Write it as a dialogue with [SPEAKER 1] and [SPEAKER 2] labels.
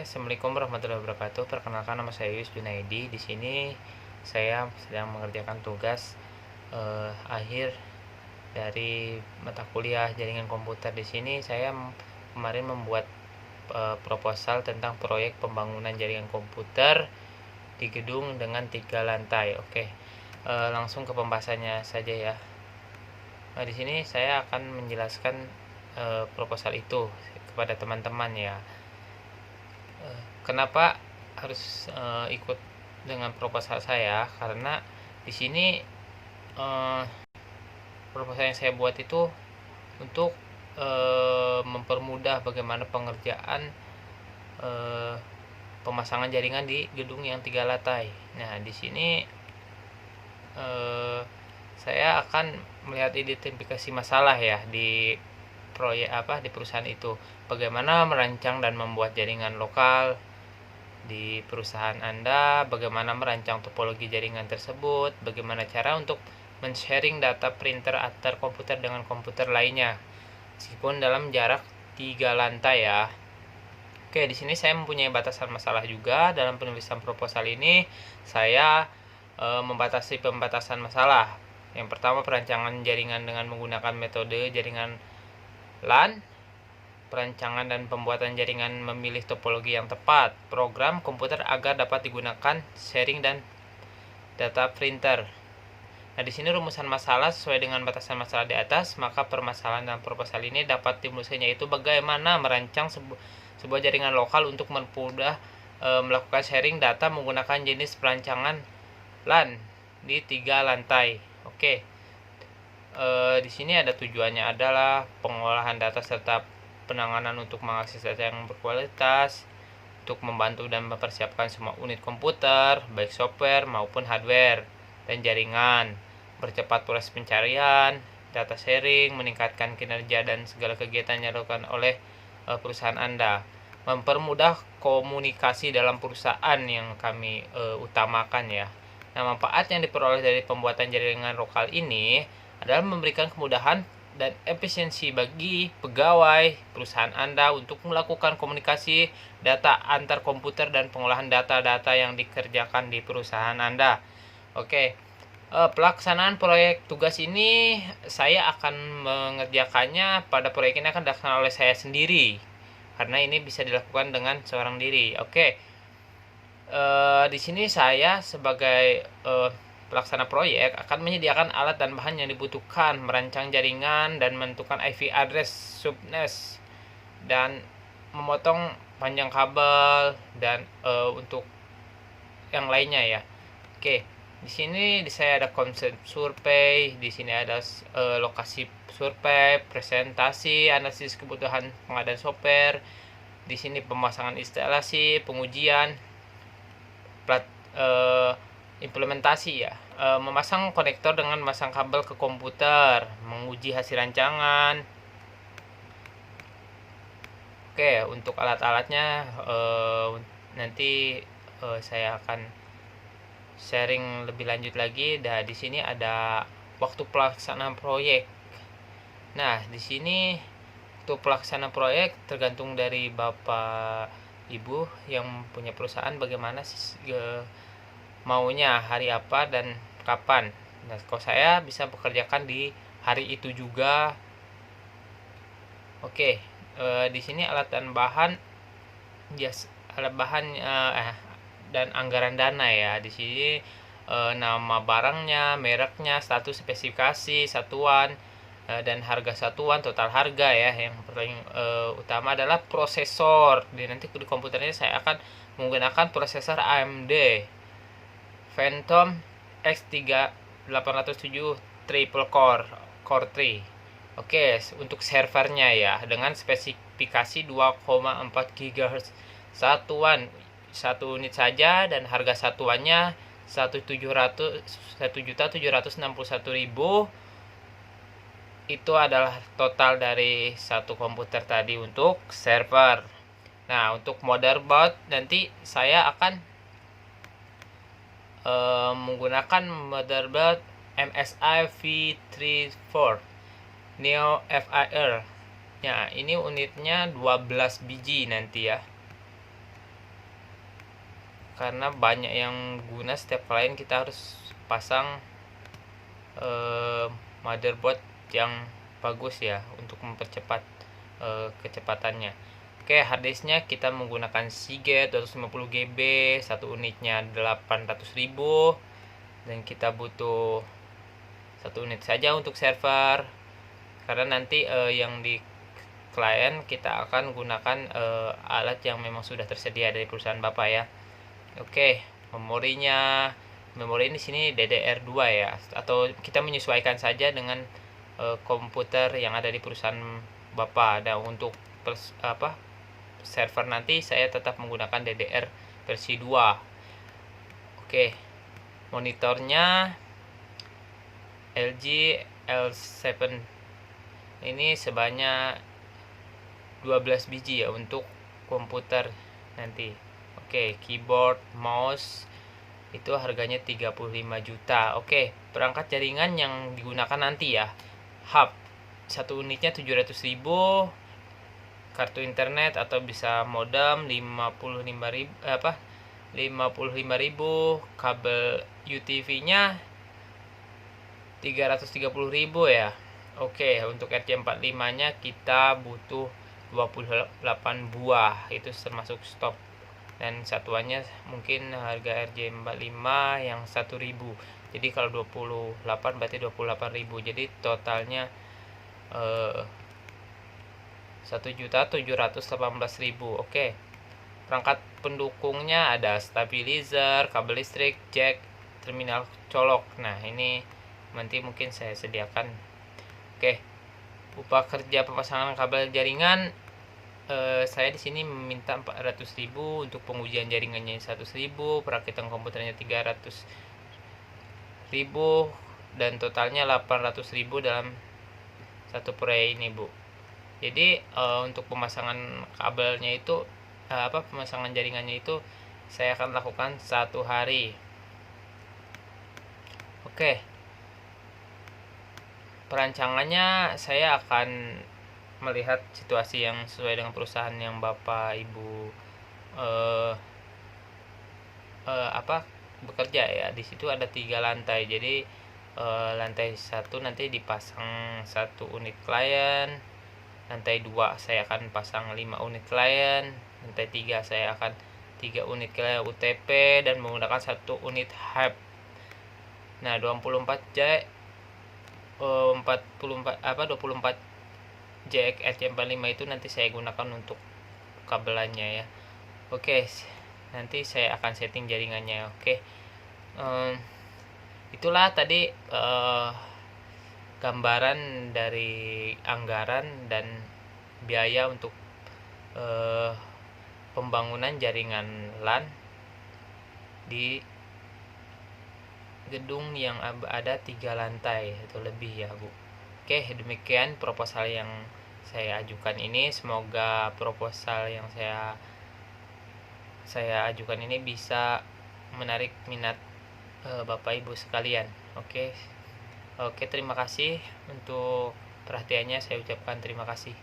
[SPEAKER 1] Assalamualaikum warahmatullahi wabarakatuh. Perkenalkan, nama saya Yus Junaidi. Di sini saya sedang mengerjakan tugas akhir dari mata kuliah jaringan komputer. Di sini saya kemarin membuat proposal tentang proyek pembangunan jaringan komputer di gedung dengan 3 lantai. Langsung ke pembahasannya saja ya. Nah, di sini saya akan menjelaskan proposal itu kepada teman-teman ya. Kenapa harus ikut dengan proposal saya? Karena di sini proposal yang saya buat itu untuk mempermudah bagaimana pengerjaan pemasangan jaringan di gedung yang 3 lantai. Nah, di sini saya akan melihat identifikasi masalah ya di proyek di perusahaan itu. Bagaimana merancang dan membuat jaringan lokal di perusahaan Anda, bagaimana merancang topologi jaringan tersebut, bagaimana cara untuk men-sharing data printer antar komputer dengan komputer lainnya, meskipun dalam jarak 3 lantai ya. Di sini saya mempunyai batasan masalah juga. Dalam penulisan proposal ini, saya membatasi pembatasan masalah. Yang pertama, perancangan jaringan dengan menggunakan metode jaringan LAN, perancangan dan pembuatan jaringan memilih topologi yang tepat, program komputer agar dapat digunakan sharing dan data printer. Nah, di sini rumusan masalah sesuai dengan batasan masalah di atas, maka permasalahan dalam proposal ini dapat dimulai, yaitu bagaimana merancang sebuah jaringan lokal untuk mempermudah melakukan sharing data menggunakan jenis perancangan LAN di 3 lantai. Di sini ada tujuannya adalah pengolahan data serta penanganan untuk mengakses data yang berkualitas, untuk membantu dan mempersiapkan semua unit komputer, baik software maupun hardware dan jaringan, percepat proses pencarian, data sharing, meningkatkan kinerja dan segala kegiatan yang dilakukan oleh perusahaan Anda, mempermudah komunikasi dalam perusahaan yang kami utamakan ya. Nah, manfaat yang diperoleh dari pembuatan jaringan lokal ini adalah memberikan kemudahan dan efisiensi bagi pegawai perusahaan Anda untuk melakukan komunikasi data antar komputer dan pengolahan data-data yang dikerjakan di perusahaan Anda. Pelaksanaan proyek tugas ini saya akan mengerjakannya. Pada proyek ini akan dilaksanakan oleh saya sendiri, karena ini bisa dilakukan dengan seorang diri. Di sini saya sebagai pelaksana proyek akan menyediakan alat dan bahan yang dibutuhkan, merancang jaringan dan menentukan IP address subnet dan memotong panjang kabel dan untuk yang lainnya ya. Di sini saya ada konsep survei, di sini ada lokasi survei, presentasi, analisis kebutuhan pengadaan software, di sini pemasangan instalasi, pengujian, implementasi ya, memasang konektor dengan memasang kabel ke komputer, menguji hasil rancangan. Untuk alat-alatnya nanti saya akan sharing lebih lanjut lagi. Di sini ada waktu pelaksanaan proyek. Nah, di sini untuk pelaksanaan proyek tergantung dari Bapak Ibu yang punya perusahaan, bagaimana maunya hari apa dan kapan. Nah, kalau saya bisa bekerjakan di hari itu juga. Di sini alat dan bahan, alat bahan dan anggaran dana ya. Di sini nama barangnya, mereknya, status spesifikasi satuan, dan harga satuan, total harga ya. Yang paling utama adalah prosesor. Nanti di komputernya saya akan menggunakan prosesor AMD Phantom X3 807 triple core 3. Untuk servernya ya, dengan spesifikasi 2,4 GHz satuan, 1 unit saja, dan harga satuannya 1.761.000. Itu adalah total dari satu komputer tadi untuk server. Nah, untuk motherboard nanti saya akan menggunakan motherboard MSI V34 Neo FIR. Ya, ini unitnya 12 biji nanti ya. karena banyak yang guna. Setiap klien kita harus pasang motherboard yang bagus ya untuk mempercepat kecepatannya. Oke, harddisknya kita menggunakan Seagate 250 GB, satu unitnya 800.000, dan kita butuh satu unit saja untuk server, karena nanti yang di klien kita akan gunakan alat yang memang sudah tersedia dari perusahaan Bapak ya. Oke, memori di sini DDR2 ya, atau kita menyesuaikan saja dengan komputer yang ada di perusahaan Bapak. Dan untuk server nanti saya tetap menggunakan DDR versi 2. Oke, monitornya LG L7 ini sebanyak 12 biji ya untuk komputer nanti. Oke, keyboard, mouse itu harganya 35 juta. Oke, perangkat jaringan yang digunakan nanti ya, hub satu unitnya 700.000, kartu internet atau bisa modem 55.000, kabel UTV-nya 330.000 ya. Oke, untuk RJ45-nya kita butuh 28 buah, itu termasuk stok. Dan satuannya mungkin harga RJ45 yang 1.000. Jadi kalau 28 berarti 28.000. Jadi totalnya 1.718.000. Oke. Perangkat pendukungnya ada stabilizer, kabel listrik, jack, terminal colok. Nah, ini nanti mungkin saya sediakan. Oke. Upah kerja pemasangan kabel jaringan saya di sini meminta 400.000, untuk pengujian jaringannya 100.000, perakitan komputernya 300.000, dan totalnya 800.000 dalam satu proyek ini, Bu. Jadi untuk pemasangan kabelnya itu pemasangan jaringannya itu saya akan lakukan 1 hari. Oke. Perancangannya saya akan melihat situasi yang sesuai dengan perusahaan yang Bapak Ibu bekerja ya. Di situ ada 3 lantai. Jadi lantai 1 nanti dipasang 1 unit klien, lantai 2 saya akan pasang 5 unit klien, lantai 3 saya akan 3 unit klien UTP dan menggunakan 1 unit hub. Nah, 24 jack RJ45 itu nanti saya gunakan untuk kabelannya ya. Oke, nanti saya akan setting jaringannya. Oke, itulah tadi gambaran dari anggaran dan biaya untuk pembangunan jaringan LAN di gedung yang ada 3 lantai atau lebih ya, Bu. Oke, demikian proposal yang saya ajukan ini. Semoga proposal yang saya ajukan ini bisa menarik minat Bapak Ibu sekalian. Oke, terima kasih untuk perhatiannya. Saya ucapkan terima kasih.